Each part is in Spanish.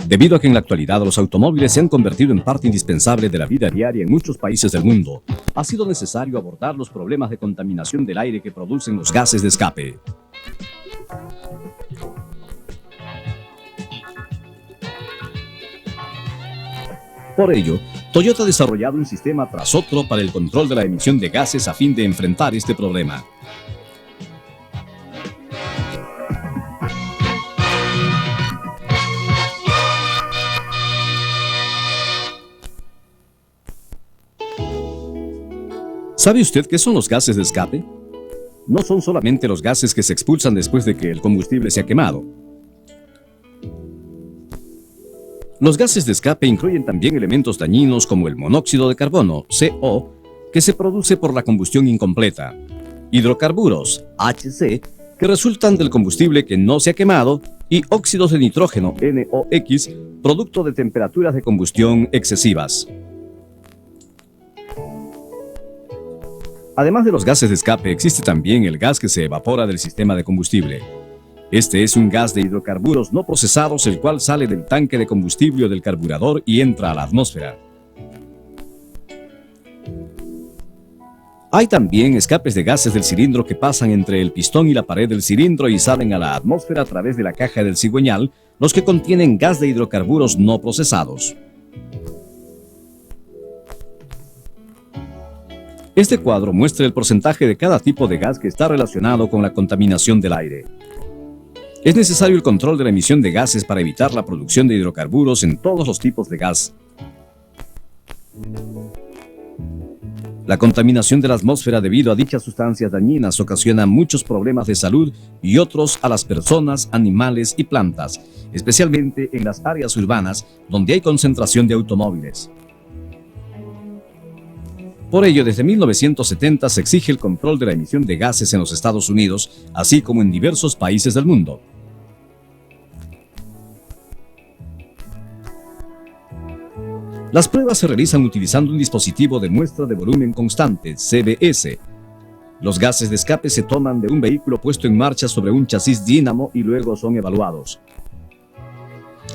Debido a que en la actualidad los automóviles se han convertido en parte indispensable de la vida diaria en muchos países del mundo, ha sido necesario abordar los problemas de contaminación del aire que producen los gases de escape. Por ello, Toyota ha desarrollado un sistema tras otro para el control de la emisión de gases a fin de enfrentar este problema. ¿Sabe usted qué son los gases de escape? No son solamente los gases que se expulsan después de que el combustible se ha quemado. Los gases de escape incluyen también elementos dañinos como el monóxido de carbono, CO, que se produce por la combustión incompleta, hidrocarburos, HC, que resultan del combustible que no se ha quemado, y óxidos de nitrógeno, NOx, producto de temperaturas de combustión excesivas. Además de los gases de escape, existe también el gas que se evapora del sistema de combustible. Este es un gas de hidrocarburos no procesados, el cual sale del tanque de combustible o del carburador y entra a la atmósfera. Hay también escapes de gases del cilindro que pasan entre el pistón y la pared del cilindro y salen a la atmósfera a través de la caja del cigüeñal, los que contienen gas de hidrocarburos no procesados. Este cuadro muestra el porcentaje de cada tipo de gas que está relacionado con la contaminación del aire. Es necesario el control de la emisión de gases para evitar la producción de hidrocarburos en todos los tipos de gas. La contaminación de la atmósfera debido a dichas sustancias dañinas ocasiona muchos problemas de salud y otros a las personas, animales y plantas, especialmente en las áreas urbanas donde hay concentración de automóviles. Por ello, desde 1970 se exige el control de la emisión de gases en los Estados Unidos, así como en diversos países del mundo. Las pruebas se realizan utilizando un dispositivo de muestra de volumen constante, CBS. Los gases de escape se toman de un vehículo puesto en marcha sobre un chasis dínamo y luego son evaluados.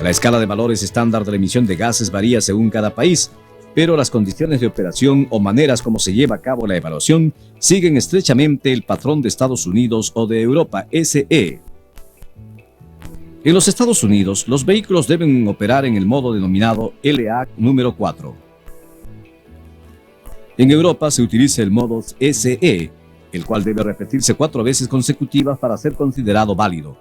La escala de valores estándar de la emisión de gases varía según cada país, pero las condiciones de operación o maneras como se lleva a cabo la evaluación siguen estrechamente el patrón de Estados Unidos o de Europa, SE. En los Estados Unidos, los vehículos deben operar en el modo denominado LA número 4. En Europa se utiliza el modo SE, el cual debe repetirse 4 veces consecutivas para ser considerado válido.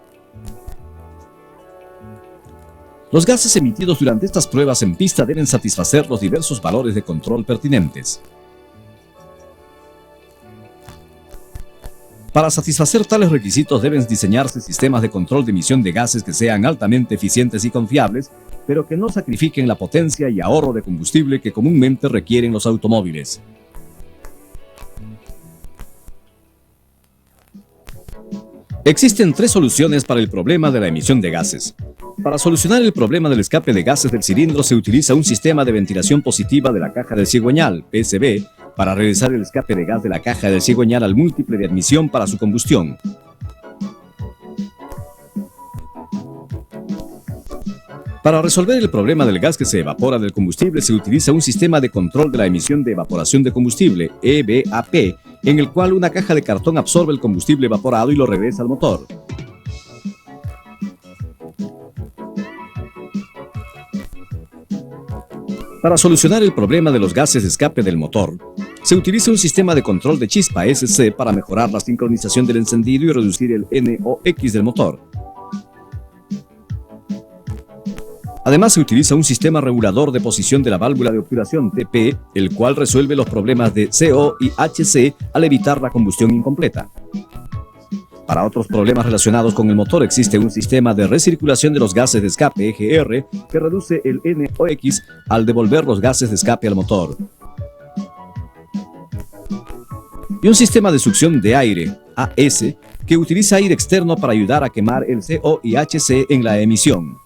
Los gases emitidos durante estas pruebas en pista deben satisfacer los diversos valores de control pertinentes. Para satisfacer tales requisitos deben diseñarse sistemas de control de emisión de gases que sean altamente eficientes y confiables, pero que no sacrifiquen la potencia y ahorro de combustible que comúnmente requieren los automóviles. Existen 3 soluciones para el problema de la emisión de gases. Para solucionar el problema del escape de gases del cilindro se utiliza un sistema de ventilación positiva de la caja del cigüeñal, PSV, para realizar el escape de gas de la caja del cigüeñal al múltiple de admisión para su combustión. Para resolver el problema del gas que se evapora del combustible se utiliza un sistema de control de la emisión de evaporación de combustible, EVAP, en el cual una caja de cartón absorbe el combustible evaporado y lo regresa al motor. Para solucionar el problema de los gases de escape del motor, se utiliza un sistema de control de chispa SC para mejorar la sincronización del encendido y reducir el NOx del motor. Además, se utiliza un sistema regulador de posición de la válvula de obturación TP, el cual resuelve los problemas de CO y HC al evitar la combustión incompleta. Para otros problemas relacionados con el motor existe un sistema de recirculación de los gases de escape EGR que reduce el NOx al devolver los gases de escape al motor. Y un sistema de succión de aire, AS, que utiliza aire externo para ayudar a quemar el CO y HC en la emisión.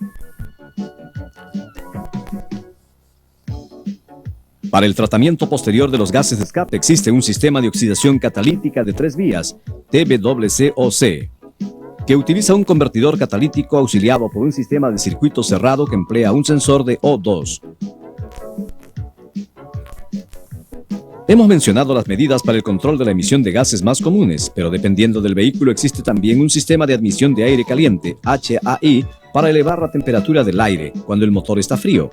Para el tratamiento posterior de los gases de escape existe un sistema de oxidación catalítica de 3 vías, TBWCOC. que utiliza un convertidor catalítico auxiliado por un sistema de circuito cerrado que emplea un sensor de O2. Hemos mencionado las medidas para el control de la emisión de gases más comunes, pero dependiendo del vehículo existe también un sistema de admisión de aire caliente, HAI, para elevar la temperatura del aire cuando el motor está frío.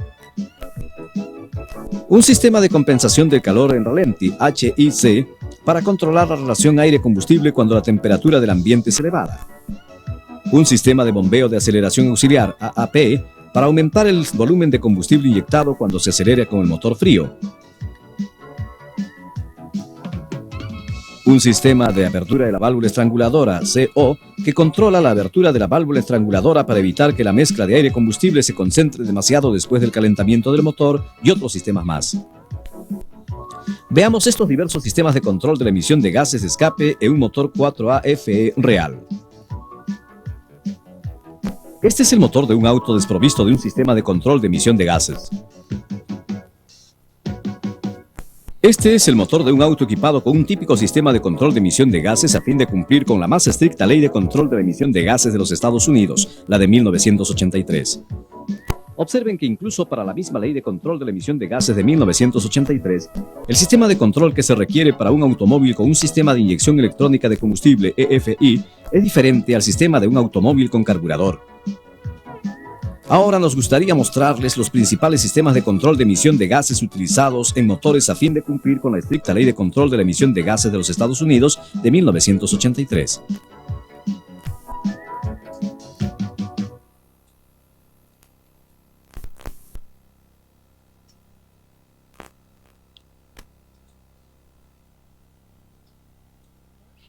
Un sistema de compensación del calor en ralentí, HIC, para controlar la relación aire-combustible cuando la temperatura del ambiente es elevada. Un sistema de bombeo de aceleración auxiliar, AAP, para aumentar el volumen de combustible inyectado cuando se acelera con el motor frío. Un sistema de apertura de la válvula estranguladora, CO, que controla la abertura de la válvula estranguladora para evitar que la mezcla de aire-combustible se concentre demasiado después del calentamiento del motor, y otros sistemas más. Veamos estos diversos sistemas de control de la emisión de gases de escape en un motor 4AFE real. Este es el motor de un auto desprovisto de un sistema de control de emisión de gases. Este es el motor de un auto equipado con un típico sistema de control de emisión de gases a fin de cumplir con la más estricta ley de control de la emisión de gases de los Estados Unidos, la de 1983. Observen que incluso para la misma ley de control de la emisión de gases de 1983, el sistema de control que se requiere para un automóvil con un sistema de inyección electrónica de combustible, EFI, es diferente al sistema de un automóvil con carburador. Ahora nos gustaría mostrarles los principales sistemas de control de emisión de gases utilizados en motores a fin de cumplir con la estricta ley de control de la emisión de gases de los Estados Unidos de 1983.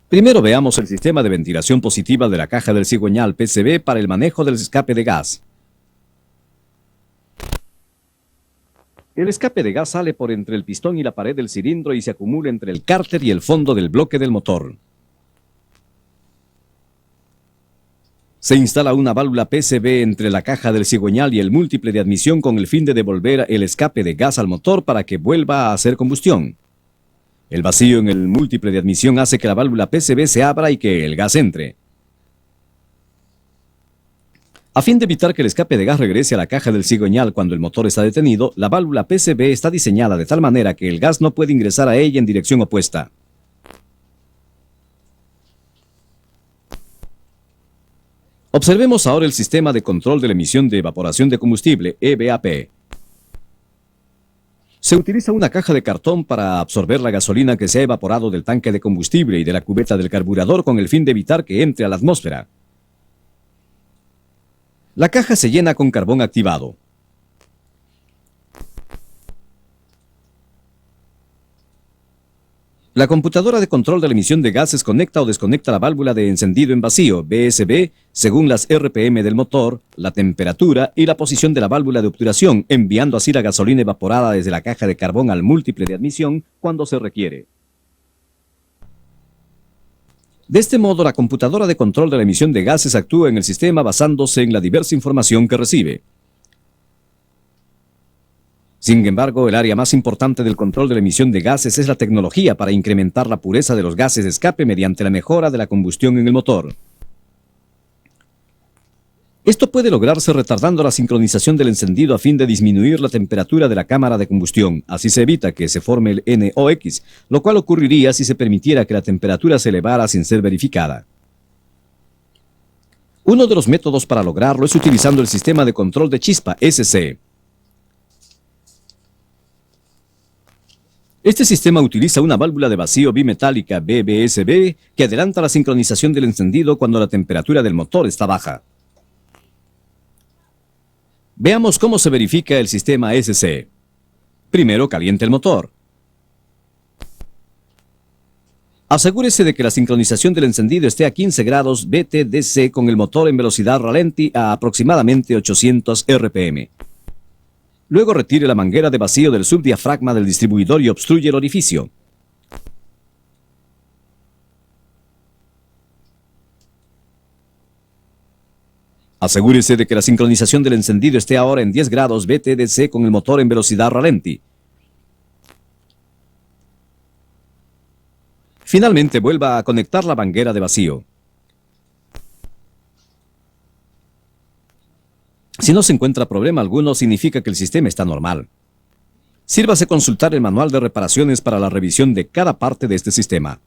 Primero veamos el sistema de ventilación positiva de la caja del cigüeñal PCB para el manejo del escape de gas. El escape de gas sale por entre el pistón y la pared del cilindro y se acumula entre el cárter y el fondo del bloque del motor. Se instala una válvula PCB entre la caja del cigüeñal y el múltiple de admisión con el fin de devolver el escape de gas al motor para que vuelva a hacer combustión. El vacío en el múltiple de admisión hace que la válvula PCB se abra y que el gas entre. A fin de evitar que el escape de gas regrese a la caja del cigüeñal cuando el motor está detenido, la válvula PCB está diseñada de tal manera que el gas no puede ingresar a ella en dirección opuesta. Observemos ahora el sistema de control de la emisión de evaporación de combustible, EVAP. Se utiliza una caja de cartón para absorber la gasolina que se ha evaporado del tanque de combustible y de la cubeta del carburador con el fin de evitar que entre a la atmósfera. La caja se llena con carbón activado. La computadora de control de la emisión de gases conecta o desconecta la válvula de encendido en vacío, VSB, según las RPM del motor, la temperatura y la posición de la válvula de obturación, enviando así la gasolina evaporada desde la caja de carbón al múltiple de admisión cuando se requiere. De este modo, la computadora de control de la emisión de gases actúa en el sistema basándose en la diversa información que recibe. Sin embargo, el área más importante del control de la emisión de gases es la tecnología para incrementar la pureza de los gases de escape mediante la mejora de la combustión en el motor. Esto puede lograrse retardando la sincronización del encendido a fin de disminuir la temperatura de la cámara de combustión. Así se evita que se forme el NOx, lo cual ocurriría si se permitiera que la temperatura se elevara sin ser verificada. Uno de los métodos para lograrlo es utilizando el sistema de control de chispa, SC. Este sistema utiliza una válvula de vacío bimetálica BBSB que adelanta la sincronización del encendido cuando la temperatura del motor está baja. Veamos cómo se verifica el sistema SC. Primero, caliente el motor. Asegúrese de que la sincronización del encendido esté a 15 grados BTDC con el motor en velocidad ralentí a aproximadamente 800 RPM. Luego retire la manguera de vacío del subdiafragma del distribuidor y obstruye el orificio. Asegúrese de que la sincronización del encendido esté ahora en 10 grados BTDC con el motor en velocidad ralentí. Finalmente, vuelva a conectar la manguera de vacío. Si no se encuentra problema alguno, significa que el sistema está normal. Sírvase consultar el manual de reparaciones para la revisión de cada parte de este sistema.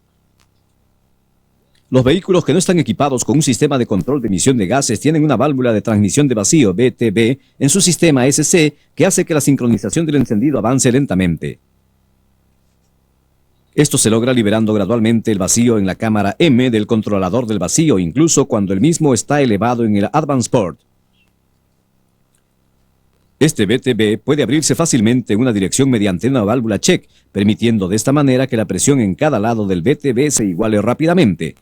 Los vehículos que no están equipados con un sistema de control de emisión de gases tienen una válvula de transmisión de vacío (VTV) en su sistema SC que hace que la sincronización del encendido avance lentamente. Esto se logra liberando gradualmente el vacío en la cámara M del controlador del vacío, incluso cuando el mismo está elevado en el Advanced Port. Este VTV puede abrirse fácilmente en una dirección mediante una válvula check, permitiendo de esta manera que la presión en cada lado del VTV se iguale rápidamente.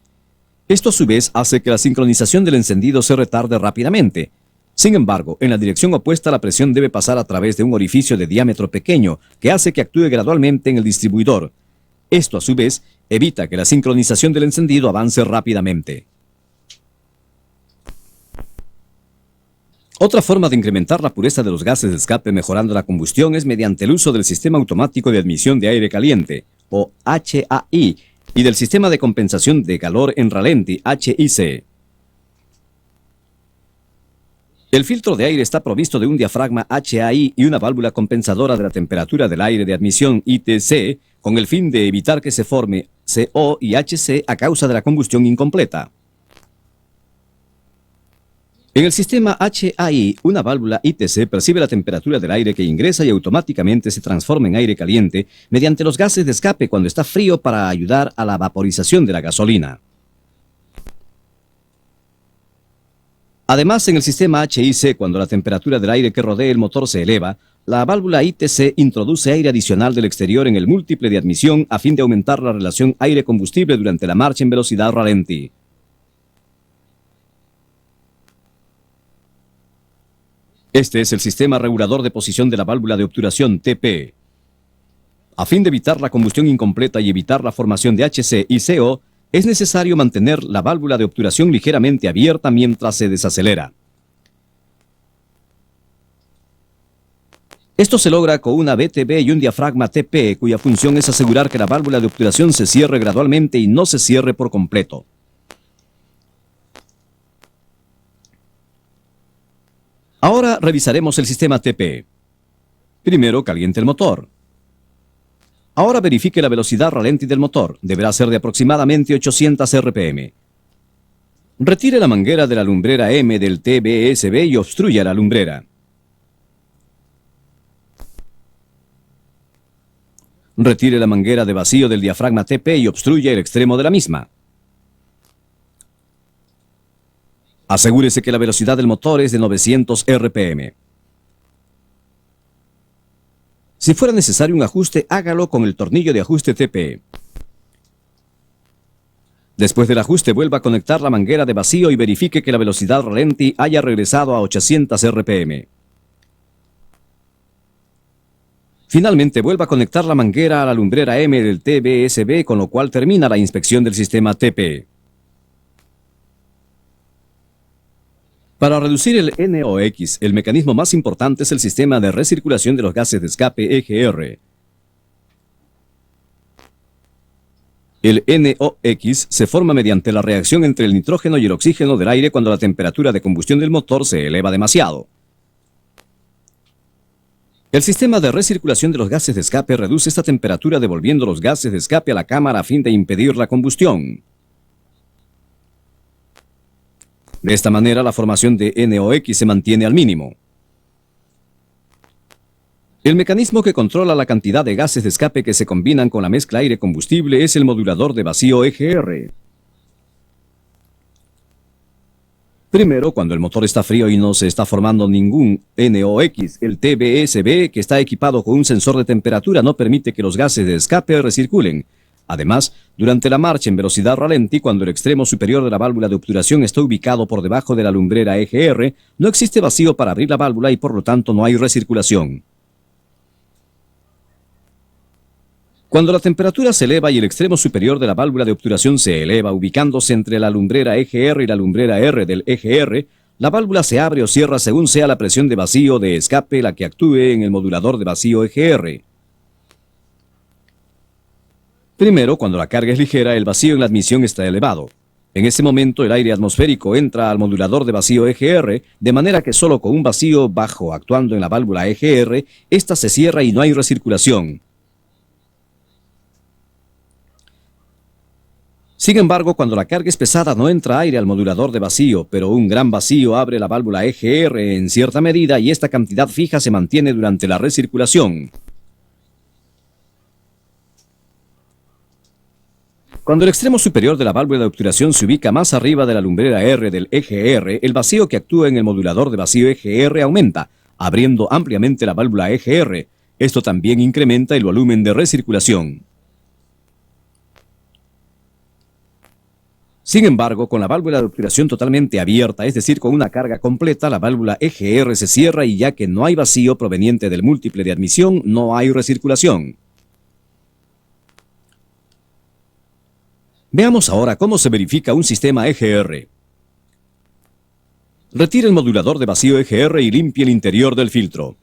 Esto a su vez hace que la sincronización del encendido se retarde rápidamente. Sin embargo, en la dirección opuesta la presión debe pasar a través de un orificio de diámetro pequeño que hace que actúe gradualmente en el distribuidor. Esto a su vez evita que la sincronización del encendido avance rápidamente. Otra forma de incrementar la pureza de los gases de escape mejorando la combustión es mediante el uso del Sistema Automático de Admisión de Aire Caliente, o HAI, y del Sistema de Compensación de Calor en Ralenti, HIC. El filtro de aire está provisto de un diafragma HAI y una válvula compensadora de la temperatura del aire de admisión ITC, con el fin de evitar que se forme CO y HC a causa de la combustión incompleta. En el sistema HAI, una válvula ITC percibe la temperatura del aire que ingresa y automáticamente se transforma en aire caliente mediante los gases de escape cuando está frío para ayudar a la vaporización de la gasolina. Además, en el sistema HIC, cuando la temperatura del aire que rodea el motor se eleva, la válvula ITC introduce aire adicional del exterior en el múltiple de admisión a fin de aumentar la relación aire-combustible durante la marcha en velocidad ralenti. Este es el sistema regulador de posición de la válvula de obturación TP. A fin de evitar la combustión incompleta y evitar la formación de HC y CO, es necesario mantener la válvula de obturación ligeramente abierta mientras se desacelera. Esto se logra con una VTV y un diafragma TP, cuya función es asegurar que la válvula de obturación se cierre gradualmente y no se cierre por completo. Ahora revisaremos el sistema TP. Primero, caliente el motor. Ahora verifique la velocidad ralenti del motor. Deberá ser de aproximadamente 800 RPM. Retire la manguera de la lumbrera M del TBSB y obstruya la lumbrera. Retire la manguera de vacío del diafragma TP y obstruya el extremo de la misma. Asegúrese que la velocidad del motor es de 900 RPM. Si fuera necesario un ajuste, hágalo con el tornillo de ajuste TP. Después del ajuste, vuelva a conectar la manguera de vacío y verifique que la velocidad ralenti haya regresado a 800 RPM. Finalmente, vuelva a conectar la manguera a la lumbrera M del TBSB, con lo cual termina la inspección del sistema TP. Para reducir el NOx, el mecanismo más importante es el sistema de recirculación de los gases de escape EGR. El NOx se forma mediante la reacción entre el nitrógeno y el oxígeno del aire cuando la temperatura de combustión del motor se eleva demasiado. El sistema de recirculación de los gases de escape reduce esta temperatura devolviendo los gases de escape a la cámara a fin de impedir la combustión. De esta manera, la formación de NOx se mantiene al mínimo. El mecanismo que controla la cantidad de gases de escape que se combinan con la mezcla aire-combustible es el modulador de vacío EGR. Primero, cuando el motor está frío y no se está formando ningún NOx, el TBSB, que está equipado con un sensor de temperatura, no permite que los gases de escape recirculen. Además, durante la marcha en velocidad ralenti, cuando el extremo superior de la válvula de obturación está ubicado por debajo de la lumbrera EGR, no existe vacío para abrir la válvula y por lo tanto no hay recirculación. Cuando la temperatura se eleva y el extremo superior de la válvula de obturación se eleva, ubicándose entre la lumbrera EGR y la lumbrera R del EGR, la válvula se abre o cierra según sea la presión de vacío de escape la que actúe en el modulador de vacío EGR. Primero, cuando la carga es ligera, el vacío en la admisión está elevado. En ese momento el aire atmosférico entra al modulador de vacío EGR, de manera que solo con un vacío bajo actuando en la válvula EGR, ésta se cierra y no hay recirculación. Sin embargo, cuando la carga es pesada no entra aire al modulador de vacío, pero un gran vacío abre la válvula EGR en cierta medida y esta cantidad fija se mantiene durante la recirculación. Cuando el extremo superior de la válvula de obturación se ubica más arriba de la lumbrera R del EGR, el vacío que actúa en el modulador de vacío EGR aumenta, abriendo ampliamente la válvula EGR. Esto también incrementa el volumen de recirculación. Sin embargo, con la válvula de obturación totalmente abierta, es decir, con una carga completa, la válvula EGR se cierra y ya que no hay vacío proveniente del múltiple de admisión, no hay recirculación. Veamos ahora cómo se verifica un sistema EGR. Retire el modulador de vacío EGR y limpie el interior del filtro.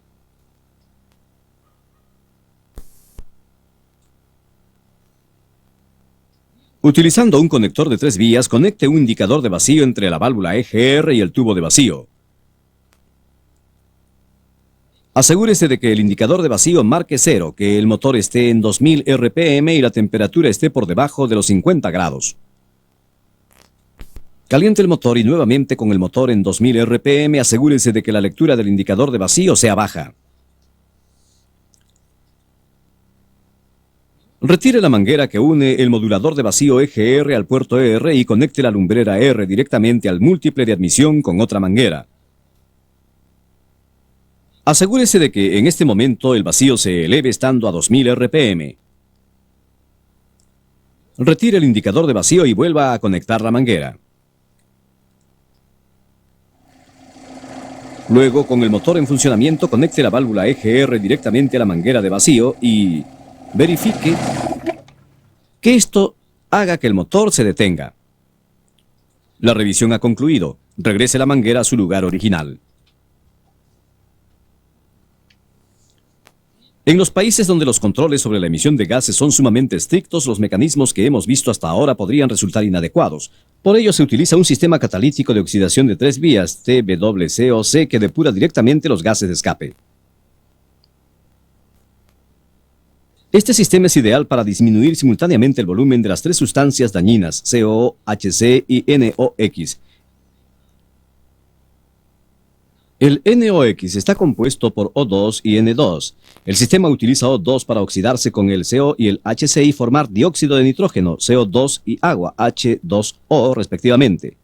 Utilizando un conector de 3 vías, conecte un indicador de vacío entre la válvula EGR y el tubo de vacío. Asegúrese de que el indicador de vacío marque 0, que el motor esté en 2000 RPM y la temperatura esté por debajo de los 50 grados. Caliente el motor y nuevamente con el motor en 2000 RPM asegúrese de que la lectura del indicador de vacío sea baja. Retire la manguera que une el modulador de vacío EGR al puerto ER y conecte la lumbrera R directamente al múltiple de admisión con otra manguera. Asegúrese de que en este momento el vacío se eleve estando a 2000 RPM. Retire el indicador de vacío y vuelva a conectar la manguera. Luego, con el motor en funcionamiento, conecte la válvula EGR directamente a la manguera de vacío y verifique que esto haga que el motor se detenga. La revisión ha concluido. Regrese la manguera a su lugar original. En los países donde los controles sobre la emisión de gases son sumamente estrictos, los mecanismos que hemos visto hasta ahora podrían resultar inadecuados. Por ello se utiliza un sistema catalítico de oxidación de 3 vías, TWCOC, que depura directamente los gases de escape. Este sistema es ideal para disminuir simultáneamente el volumen de las 3 sustancias dañinas, CO, HC y NOx. El NOx está compuesto por O2 y N2. El sistema utiliza O2 para oxidarse con el CO y el HC y formar dióxido de nitrógeno, CO2 y agua, H2O, respectivamente.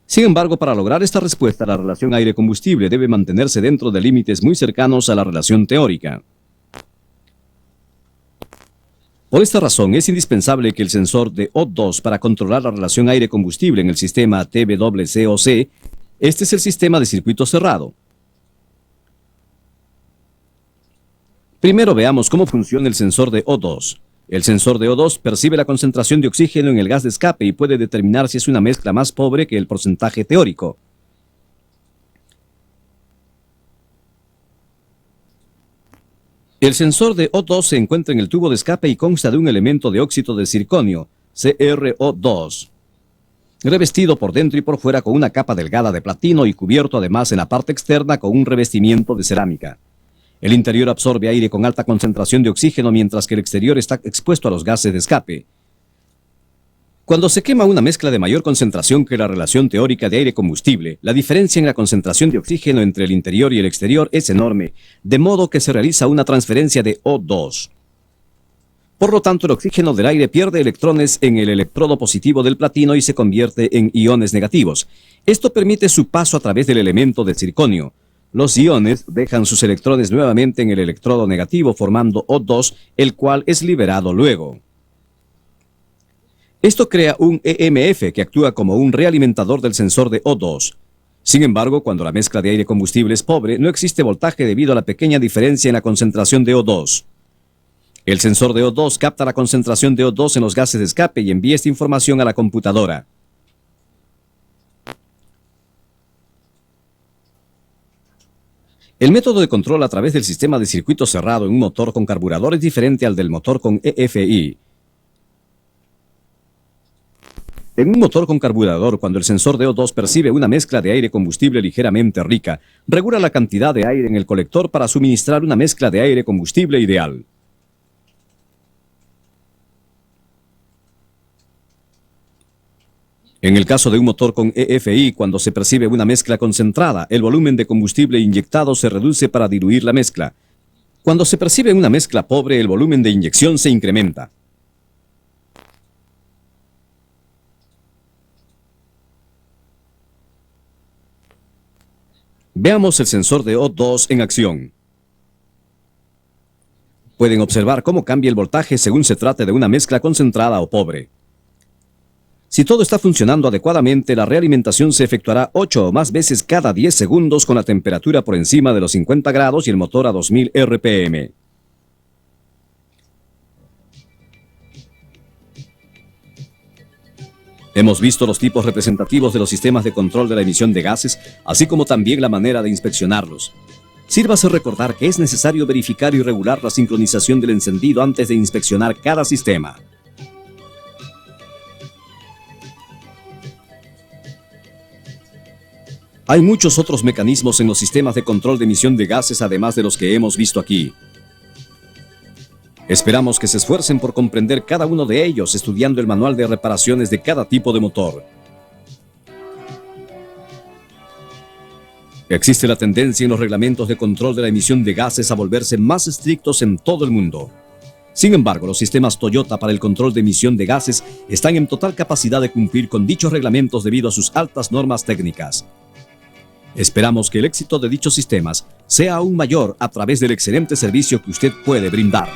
Sin embargo, para lograr esta respuesta, la relación aire-combustible debe mantenerse dentro de límites muy cercanos a la relación teórica. Por esta razón, es indispensable que el sensor de O2 para controlar la relación aire-combustible en el sistema TWCOC, este es el sistema de circuito cerrado. Primero veamos cómo funciona el sensor de O2. El sensor de O2 percibe la concentración de oxígeno en el gas de escape y puede determinar si es una mezcla más pobre que el porcentaje teórico. El sensor de O2 se encuentra en el tubo de escape y consta de un elemento de óxido de circonio, CrO2, revestido por dentro y por fuera con una capa delgada de platino y cubierto además en la parte externa con un revestimiento de cerámica. El interior absorbe aire con alta concentración de oxígeno mientras que el exterior está expuesto a los gases de escape. Cuando se quema una mezcla de mayor concentración que la relación teórica de aire-combustible, la diferencia en la concentración de oxígeno entre el interior y el exterior es enorme, de modo que se realiza una transferencia de O2. Por lo tanto, el oxígeno del aire pierde electrones en el electrodo positivo del platino y se convierte en iones negativos. Esto permite su paso a través del elemento de circonio. Los iones dejan sus electrones nuevamente en el electrodo negativo formando O2, el cual es liberado luego. Esto crea un EMF que actúa como un realimentador del sensor de O2. Sin embargo, cuando la mezcla de aire-combustible es pobre, no existe voltaje debido a la pequeña diferencia en la concentración de O2. El sensor de O2 capta la concentración de O2 en los gases de escape y envía esta información a la computadora. El método de control a través del sistema de circuito cerrado en un motor con carburador es diferente al del motor con EFI. En un motor con carburador, cuando el sensor de O2 percibe una mezcla de aire-combustible ligeramente rica, regula la cantidad de aire en el colector para suministrar una mezcla de aire-combustible ideal. En el caso de un motor con EFI, cuando se percibe una mezcla concentrada, el volumen de combustible inyectado se reduce para diluir la mezcla. Cuando se percibe una mezcla pobre, el volumen de inyección se incrementa. Veamos el sensor de O2 en acción. Pueden observar cómo cambia el voltaje según se trate de una mezcla concentrada o pobre. Si todo está funcionando adecuadamente, la realimentación se efectuará 8 o más veces cada 10 segundos con la temperatura por encima de los 50 grados y el motor a 2000 RPM. Hemos visto los tipos representativos de los sistemas de control de la emisión de gases, así como también la manera de inspeccionarlos. Sírvase recordar que es necesario verificar y regular la sincronización del encendido antes de inspeccionar cada sistema. Hay muchos otros mecanismos en los sistemas de control de emisión de gases además de los que hemos visto aquí. Esperamos que se esfuercen por comprender cada uno de ellos estudiando el manual de reparaciones de cada tipo de motor. Existe la tendencia en los reglamentos de control de la emisión de gases a volverse más estrictos en todo el mundo. Sin embargo, los sistemas Toyota para el control de emisión de gases están en total capacidad de cumplir con dichos reglamentos debido a sus altas normas técnicas. Esperamos que el éxito de dichos sistemas sea aún mayor a través del excelente servicio que usted puede brindar.